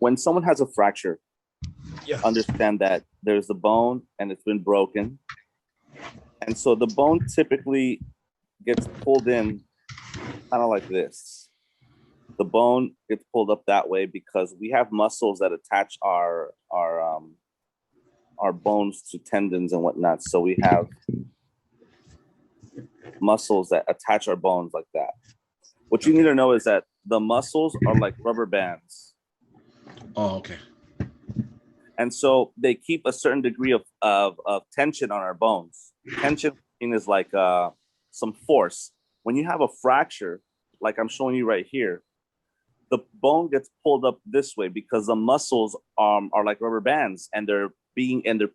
when someone has a fracture, Yeah. understand that there's the bone and it's been broken. And so the bone typically gets pulled in kind of like this. The bone gets pulled up that way because we have muscles that attach our bones to tendons and whatnot. So we have muscles that attach our bones like that. What you need to know is that the muscles are like rubber bands. Oh, okay. And so they keep a certain degree of tension on our bones. Tension is like some force. When you have a fracture, like I'm showing you right here, the bone gets pulled up this way because the muscles are like rubber bands and they're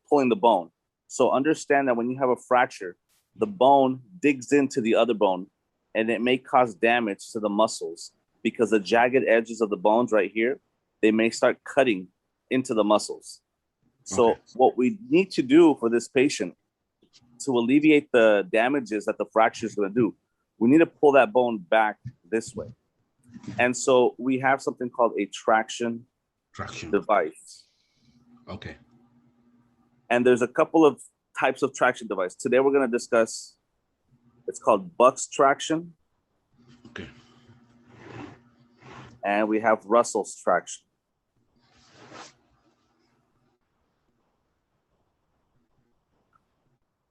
pulling the bone. So understand that when you have a fracture, the bone digs into the other bone and it may cause damage to the muscles because the jagged edges of the bones right here, they may start cutting into the muscles. So what we need to do for this patient to alleviate the damages that the fracture is going to do, we need to pull that bone back this way. And so we have something called a traction device. Okay. And there's a couple of types of traction device. Today we're going to discuss, it's called Buck's traction. Okay. And we have Russell's traction.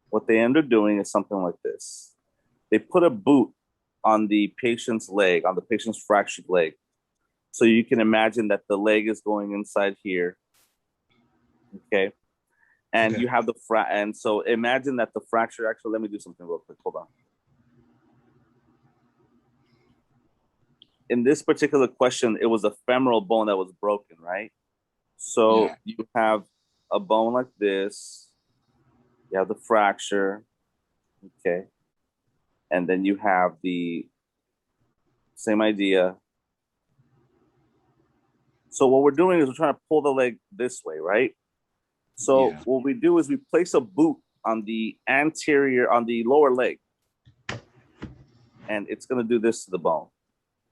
What they end up doing is something like this. They put a boot on the patient's leg, on the patient's fractured leg. So you can imagine that the leg is going inside here. Okay. And you have the and so imagine that the fracture, actually, let me do something real quick. Hold on. In this particular question, it was a femoral bone that was broken, right? So you have a bone like this. You have the fracture. Okay. And then you have the same idea. So what we're doing is we're trying to pull the leg this way, right? So what we do is we place a boot on the anterior, on the lower leg. And it's going to do this to the bone.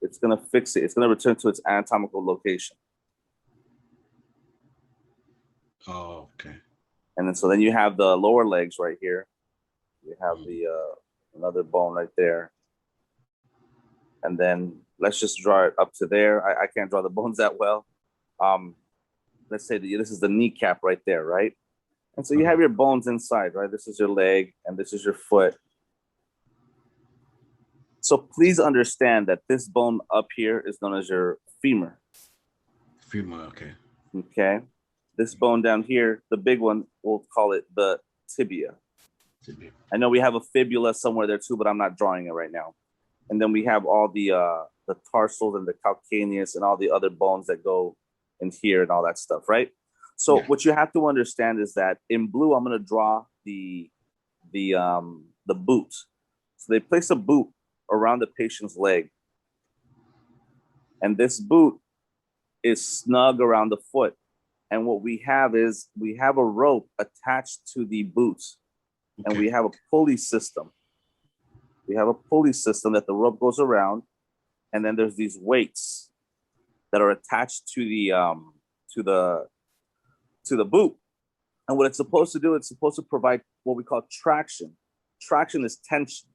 It's going to fix it. It's going to return to its anatomical location. Oh, okay. And then so then you have the lower legs right here. You have the another bone right there. And then let's just draw it up to there. I can't draw the bones that well. Let's say this is the kneecap right there, right? And so you have your bones inside, right? This is your leg and this is your foot. So please understand that this bone up here is known as your femur. Femur, okay. Okay. This bone down here, the big one, we'll call it the tibia. I know we have a fibula somewhere there too, but I'm not drawing it right now. And then we have all the tarsals and the calcaneus and all the other bones that go in here and all that stuff, right? So what you have to understand is that in blue, I'm going to draw the boot. So they place a boot around the patient's leg. And this boot is snug around the foot. And what we have is we have a rope attached to the boot. And we have a pulley system. We have a pulley system that the rope goes around. And then there's these weights that are attached to the boot. And what it's supposed to do, it's supposed to provide what we call traction. Traction is tension.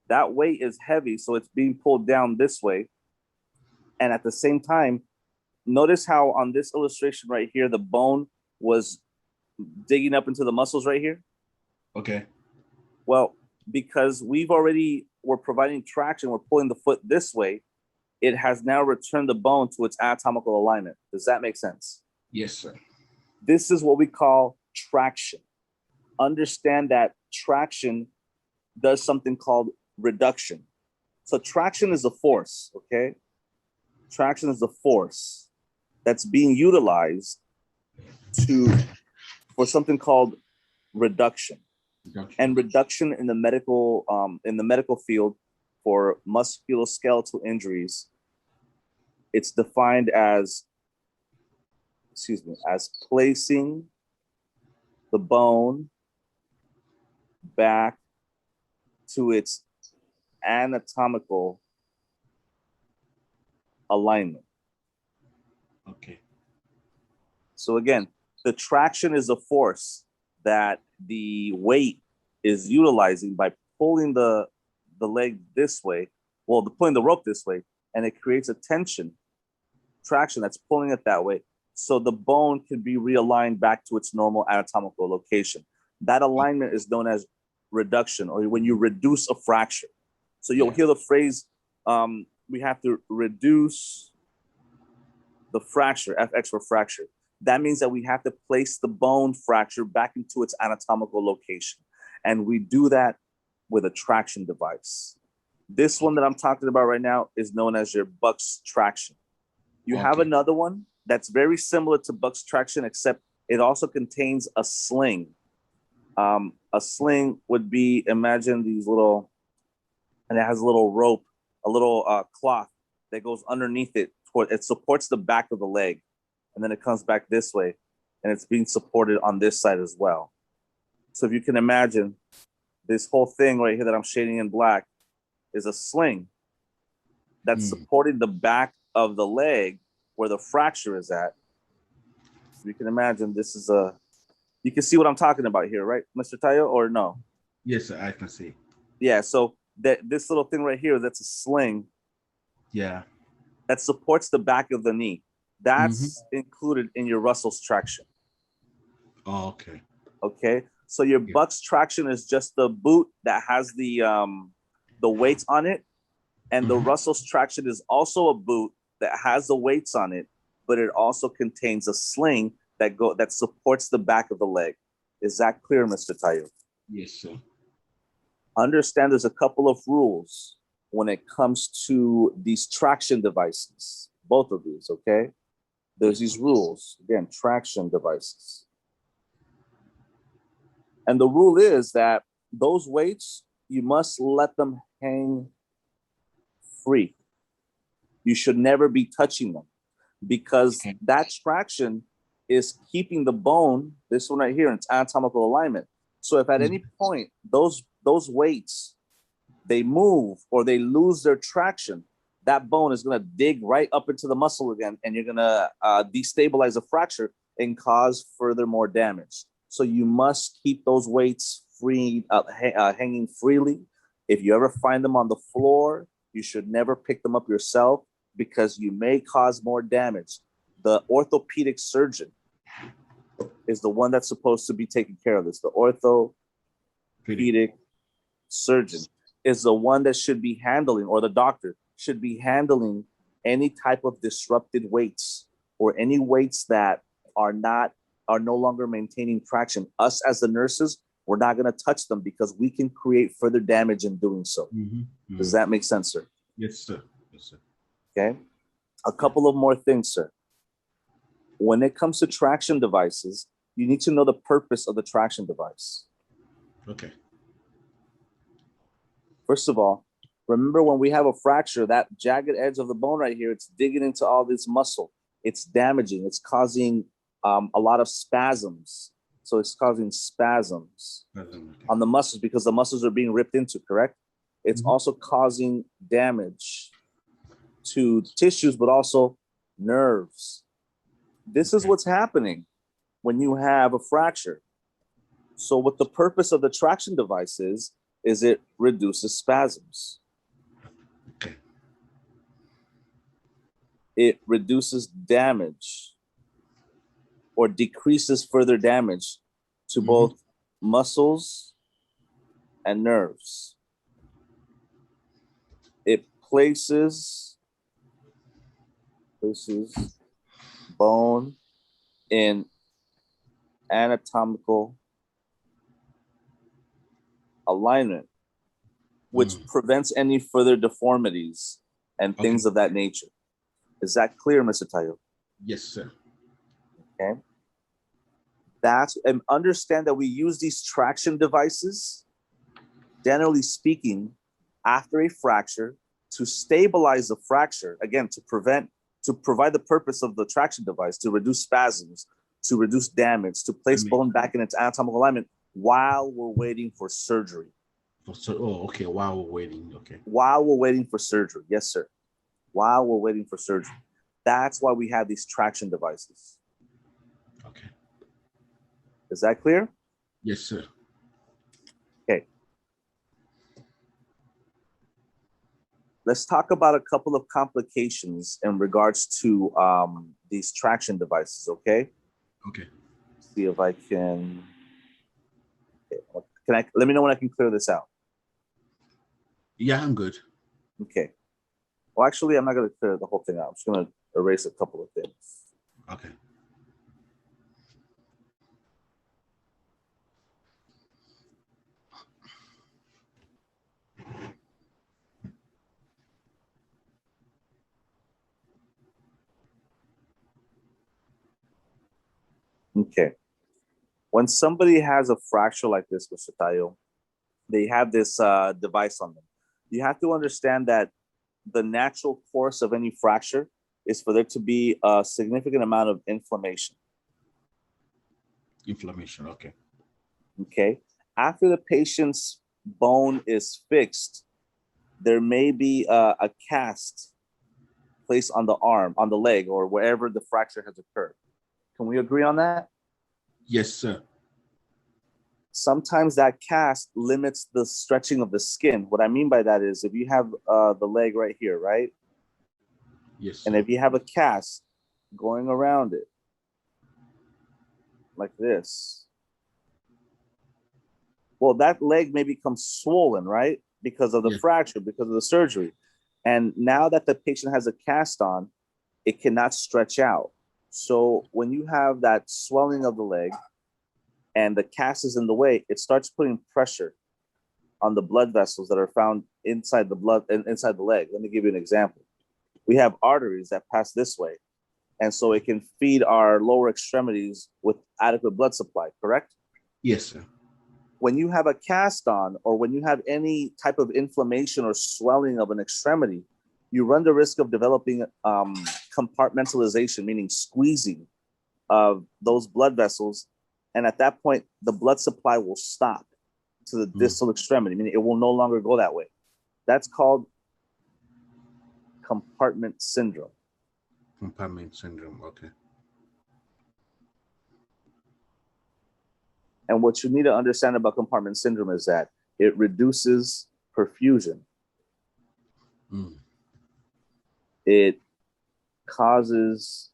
That weight is heavy, so it's being pulled down this way. And at the same time, notice how on this illustration right here, the bone was digging up into the muscles right here. Okay. Well, because we're providing traction, we're pulling the foot this way, it has now returned the bone to its anatomical alignment. Does that make sense? Yes, sir. This is what we call traction. Understand that traction does something called reduction. So traction is a force, okay? Traction is the force that's being utilized for something called reduction. And reduction in the medical field for musculoskeletal injuries, it's defined as placing the bone back to its anatomical alignment. Okay. So again, the traction is a force that the weight is utilizing by pulling the leg this way, well, pulling the rope this way, and it creates a tension, traction that's pulling it that way. So the bone can be realigned back to its normal anatomical location. That alignment is known as reduction, or when you reduce a fracture. So you'll hear the phrase, we have to reduce the fracture, FX for fracture. That means that we have to place the bone fracture back into its anatomical location. And we do that with a traction device. This one that I'm talking about right now is known as your Buck's traction. You have another one that's very similar to Buck's traction, except it also contains a sling. A sling would be, imagine these little, and it has a little rope, a little cloth that goes underneath it. It supports the back of the leg, and then it comes back this way, and it's being supported on this side as well. So if you can imagine, this whole thing right here that I'm shading in black is a sling that's supporting the back of the leg where the fracture is at. So you can imagine this is you can see what I'm talking about here, right, Mr. Tayo, or no? Yes, sir, I can see. Yeah, so this little thing right here, that's a sling. Yeah. That supports the back of the knee. That's included in your Russell's traction. Oh, okay. Okay, so your Buck's traction is just the boot that has the weights on it, and the Russell's traction is also a boot that has the weights on it, but it also contains a sling that supports the back of the leg. Is that clear, Mr. Tayo? Yes, sir. Understand there's a couple of rules when it comes to these traction devices, both of these, okay? There's these rules, again, traction devices. And the rule is that those weights, you must let them hang free. You should never be touching them, because that traction is keeping the bone, this one right here, in its anatomical alignment. So if at any point those weights, they move or they lose their traction, that bone is going to dig right up into the muscle again, and you're going to destabilize a fracture and cause further more damage. So you must keep those weights free, hanging freely. If you ever find them on the floor, you should never pick them up yourself, because you may cause more damage. The orthopedic surgeon is the one that's supposed to be taking care of this. The orthopedic surgeon is the one that should be handling, or the doctor should be handling, any type of disrupted weights or any weights that are no longer maintaining traction. Us as the nurses, we're not going to touch them, because we can create further damage in doing so. Does that make sense, sir? Yes, sir. Yes, sir. Okay. A couple of more things, sir. When it comes to traction devices, you need to know the purpose of the traction device. Okay. First of all, remember, when we have a fracture, that jagged edge of the bone right here, it's digging into all this muscle. It's damaging. It's causing a lot of spasms. So it's causing spasms on the muscles, because the muscles are being ripped into, correct? It's also causing damage to tissues, but also nerves. This is what's happening when you have a fracture. So what the purpose of the traction device is it reduces spasms. Okay. It reduces damage, or decreases further damage to both muscles and nerves. It places bone in anatomical alignment, which prevents any further deformities and things of that nature. Is that clear, Mr. Tayo? Yes, sir. Okay. And understand that we use these traction devices, generally speaking, after a fracture, to stabilize the fracture, again, to provide the purpose of the traction device, to reduce spasms, to reduce damage, to place bone back in its anatomical alignment while we're waiting for surgery. Okay. While we're waiting. Okay. While we're waiting for surgery. Yes, sir. While we're waiting for surgery. That's why we have these traction devices. Okay. Is that clear? Yes, sir. Okay. Let's talk about a couple of complications in regards to these traction devices, okay? Okay. See if I can. Okay. Let me know when I can clear this out. Yeah, I'm good. Okay. Well, actually, I'm not going to clear the whole thing out. I'm just going to erase a couple of things. Okay. Okay. When somebody has a fracture like this, Mr. Tayo, they have this device on them. You have to understand that the natural course of any fracture is for there to be a significant amount of inflammation. Inflammation. Okay. Okay. After the patient's bone is fixed, there may be a cast placed on the arm, on the leg, or wherever the fracture has occurred. Can we agree on that? Yes, sir. Sometimes that cast limits the stretching of the skin. What I mean by that is if you have the leg right here, right? Yes, sir. And if you have a cast going around it like this, well, that leg may become swollen, right? Because of the Yes. fracture, because of the surgery. And now that the patient has a cast on, it cannot stretch out. So when you have that swelling of the leg and the cast is in the way, it starts putting pressure on the blood vessels that are found inside the blood and inside the leg. Let me give you an example. We have arteries that pass this way, and so it can feed our lower extremities with adequate blood supply, correct? Yes, sir. When you have a cast on, or when you have any type of inflammation or swelling of an extremity, you run the risk of developing compartmentalization, meaning squeezing of those blood vessels. And at that point, the blood supply will stop to the distal extremity, meaning it will no longer go that way. That's called compartment syndrome. Compartment syndrome. Okay. And what you need to understand about compartment syndrome is that it reduces perfusion. It causes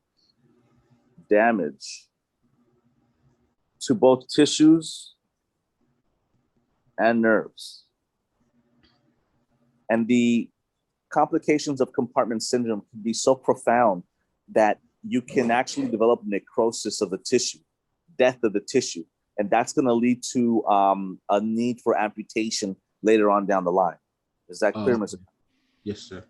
damage to both tissues and nerves. And the complications of compartment syndrome can be so profound that you can actually develop necrosis of the tissue, death of the tissue. And that's going to lead to a need for amputation later on down the line. Is that clear, Mr.? Yes, sir.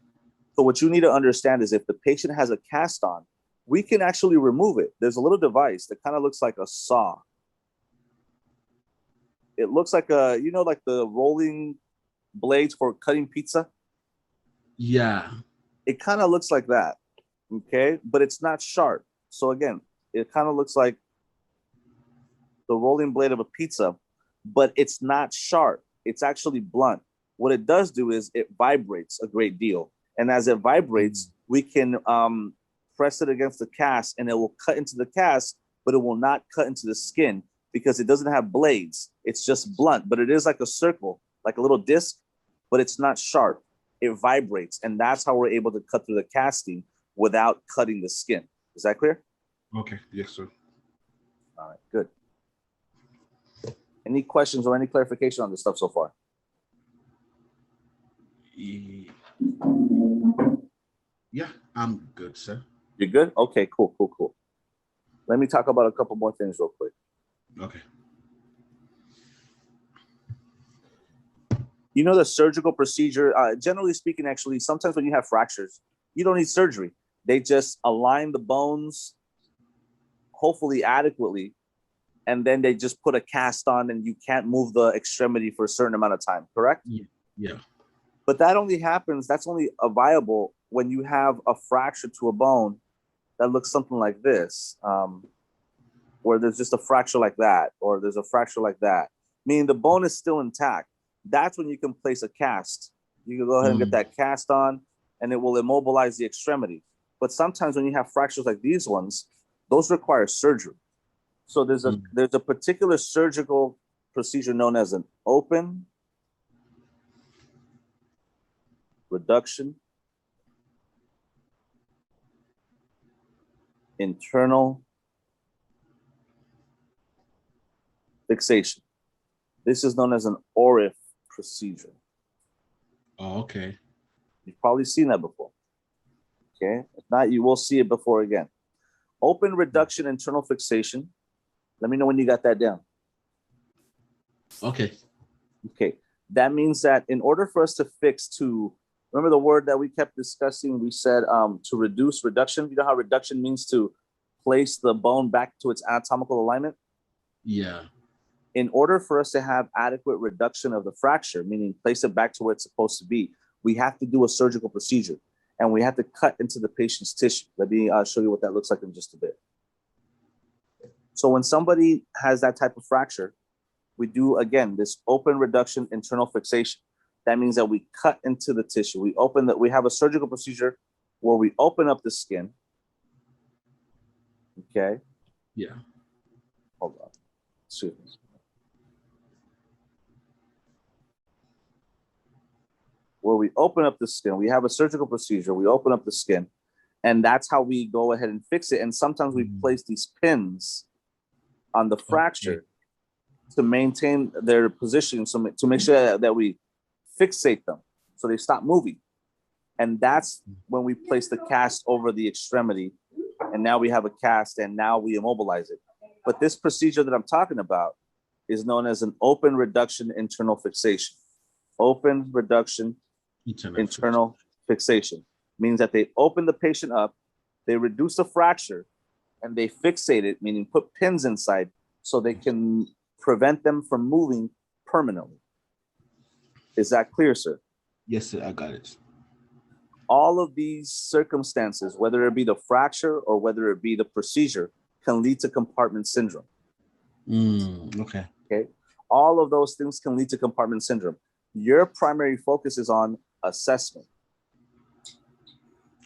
So what you need to understand is if the patient has a cast on, we can actually remove it. There's a little device that kind of looks like a saw. It looks like like the rolling blades for cutting pizza. Yeah. It kind of looks like that, okay? But it's not sharp. So again, it kind of looks like the rolling blade of a pizza, but it's not sharp. It's actually blunt. What it does do is it vibrates a great deal. And as it vibrates, we can press it against the cast and it will cut into the cast, but it will not cut into the skin because it doesn't have blades. It's just blunt, but it is like a circle, like a little disc, but it's not sharp. It vibrates. And that's how we're able to cut through the casting without cutting the skin. Is that clear? Okay. Yes, sir. All right, good. Any questions or any clarification on this stuff so far? Yeah, I'm good, sir. You're good? Okay, cool. Let me talk about a couple more things real quick. Okay. You know, the surgical procedure, generally speaking, actually, sometimes when you have fractures, you don't need surgery. They just align the bones, hopefully adequately, and then they just put a cast on and you can't move the extremity for a certain amount of time, correct? Yeah. But that's only viable when you have a fracture to a bone that looks something like this, where there's just a fracture like that, or there's a fracture like that, meaning the bone is still intact. That's when you can place a cast. You can go ahead and get that cast on, and it will immobilize the extremity. But sometimes when you have fractures like these ones, those require surgery. So there's a particular surgical procedure known as an open reduction internal fixation. This is known as an ORIF procedure. Oh, okay. You've probably seen that before. Okay. If not, you will see it before again. Open reduction internal fixation. Let me know when you got that down. Okay. Okay. That means that in order for us to fix to, remember the word that we kept discussing, we said to reduce reduction. You know how reduction means to place the bone back to its anatomical alignment? Yeah. In order for us to have adequate reduction of the fracture, meaning place it back to where it's supposed to be, we have to do a surgical procedure and we have to cut into the patient's tissue. Let me show you what that looks like in just a bit. So when somebody has that type of fracture, we do, again, this open reduction internal fixation. That means that we cut into the tissue. We have a surgical procedure where we open up the skin. Okay. Yeah. Hold on. Excuse me. Where we open up the skin, we have a surgical procedure. We open up the skin, and that's how we go ahead and fix it. And sometimes we place these pins on the fracture to maintain their position, so to make sure that we fixate them so they stop moving. And that's when we place the cast over the extremity, and now we have a cast, and now we immobilize it. But this procedure that I'm talking about is known as an open reduction internal fixation. Open reduction internal fixation means that they open the patient up, they reduce the fracture, and they fixate it, meaning put pins inside so they can prevent them from moving permanently. Is that clear, sir? Yes, sir, I got it. All of these circumstances, whether it be the fracture or whether it be the procedure, can lead to compartment syndrome. Okay. Okay. All of those things can lead to compartment syndrome. Your primary focus is on assessment.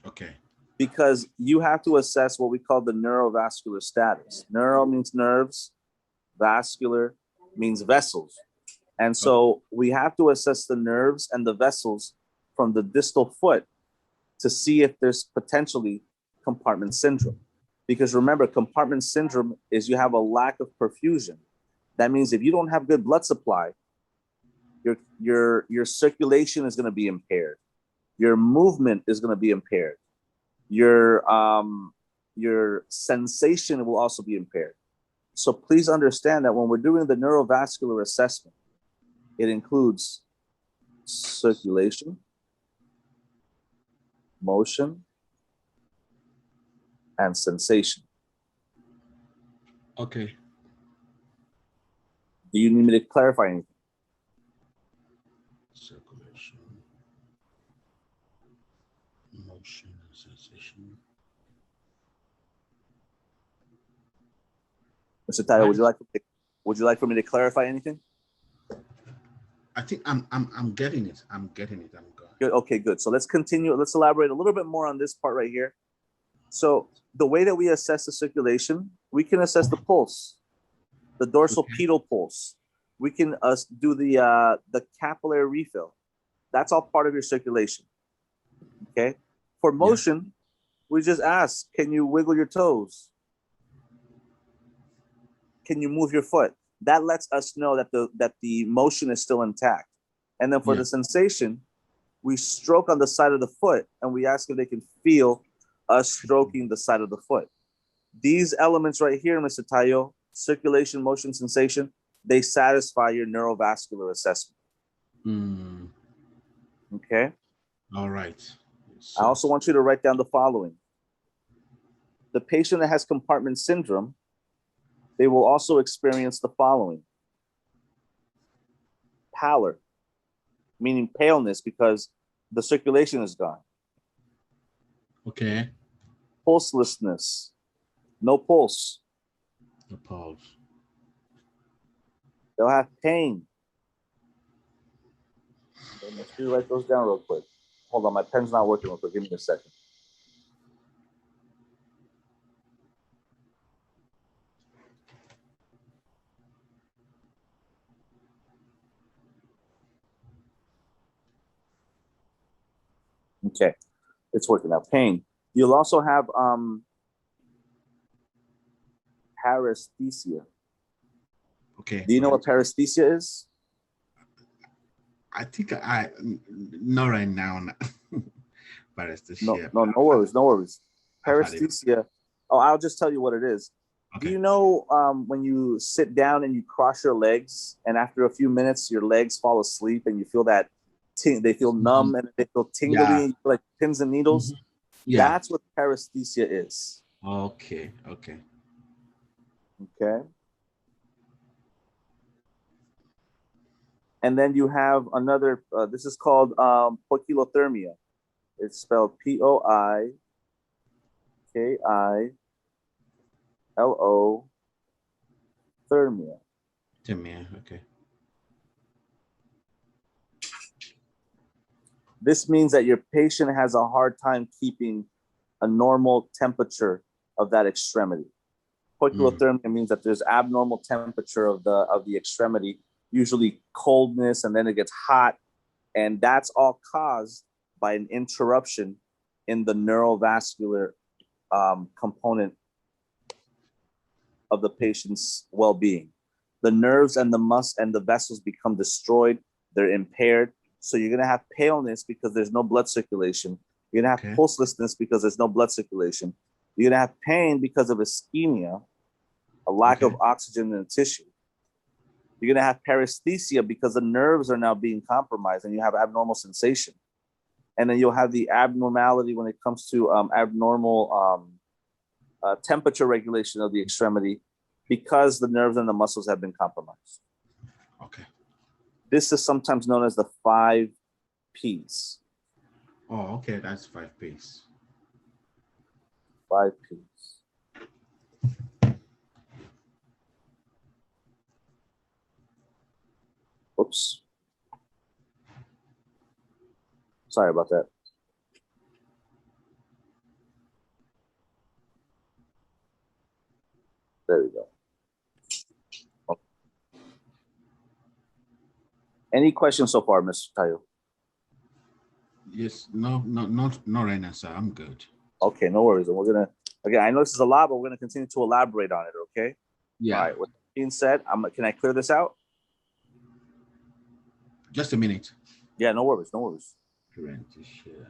Okay. Because you have to assess what we call the neurovascular status. Neuro means nerves, vascular means vessels. And so we have to assess the nerves and the vessels from the distal foot to see if there's potentially compartment syndrome. Because remember, compartment syndrome is you have a lack of perfusion. That means if you don't have good blood supply, your circulation is going to be impaired. Your movement is going to be impaired. Your sensation will also be impaired. So please understand that when we're doing the neurovascular assessment, it includes circulation, motion, and sensation. Okay. Do you need me to clarify anything? Circulation, motion, and sensation. Mr. Tyler, would you like for me to clarify anything? I think I'm getting it. I'm getting it. I'm good. Good. Okay, good. So let's continue. Let's elaborate a little bit more on this part right here. So the way that we assess the circulation, we can assess the pulse, the dorsal pedal pulse. We can do the capillary refill. That's all part of your circulation. Okay. For motion, we just ask, can you wiggle your toes? Can you move your foot? That lets us know that the motion is still intact. And then for the sensation, we stroke on the side of the foot and we ask if they can feel us stroking the side of the foot. These elements right here, Mr. Tayo, circulation, motion, sensation, they satisfy your neurovascular assessment. Okay. All right. I also want you to write down the following. The patient that has compartment syndrome, they will also experience the following. Pallor, meaning paleness because the circulation is gone. Okay. Pulselessness, no pulse. No pulse. They'll have pain. Make sure you write those down real quick. Hold on, my pen's not working real quick. Give me a second. Okay, it's working out. Pain. You'll also have paresthesia. Okay. Do you know what paresthesia is? I think not right now. Paresthesia. No worries, no worries. I've had it. Paresthesia. Oh, I'll just tell you what it is. Okay. Do you know when you sit down and you cross your legs, and after a few minutes your legs fall asleep, and you feel that they feel numb and they feel tingly, Yeah. like pins and needles? Yeah. That's what paresthesia is. Okay. Okay. Okay. And then you have another. This is called poikilothermia. It's spelled Poikilo thermia. Thermia. Okay. This means that your patient has a hard time keeping a normal temperature of that extremity. Poikilothermia means that there's abnormal temperature of the extremity, usually coldness, and then it gets hot, and that's all caused by an interruption in the neurovascular component of the patient's well-being. The nerves and the vessels become destroyed. They're impaired. So you're gonna have paleness because there's no blood circulation. You're gonna have pulselessness because there's no blood circulation. You're gonna have pain because of ischemia, a lack of oxygen in the tissue. You're gonna have paresthesia because the nerves are now being compromised, and you have abnormal sensation. And then you'll have the abnormality when it comes to abnormal temperature regulation of the extremity because the nerves and the muscles have been compromised. Okay. This is sometimes known as the 5 Ps. Oh, okay. That's 5 Ps. 5 Ps. Oops. Sorry about that. There we go. Okay. Any questions so far, Mr. Tayo? Yes. No, not right now, sir. I'm good. Okay, no worries. And we're gonna, again, I know this is a lot, but we're gonna continue to elaborate on it. Okay. Yeah. All right. With that being said, can I clear this out? Just a minute. Yeah, no worries, no worries. Current share.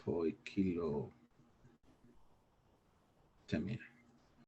Poikilo. Tell me.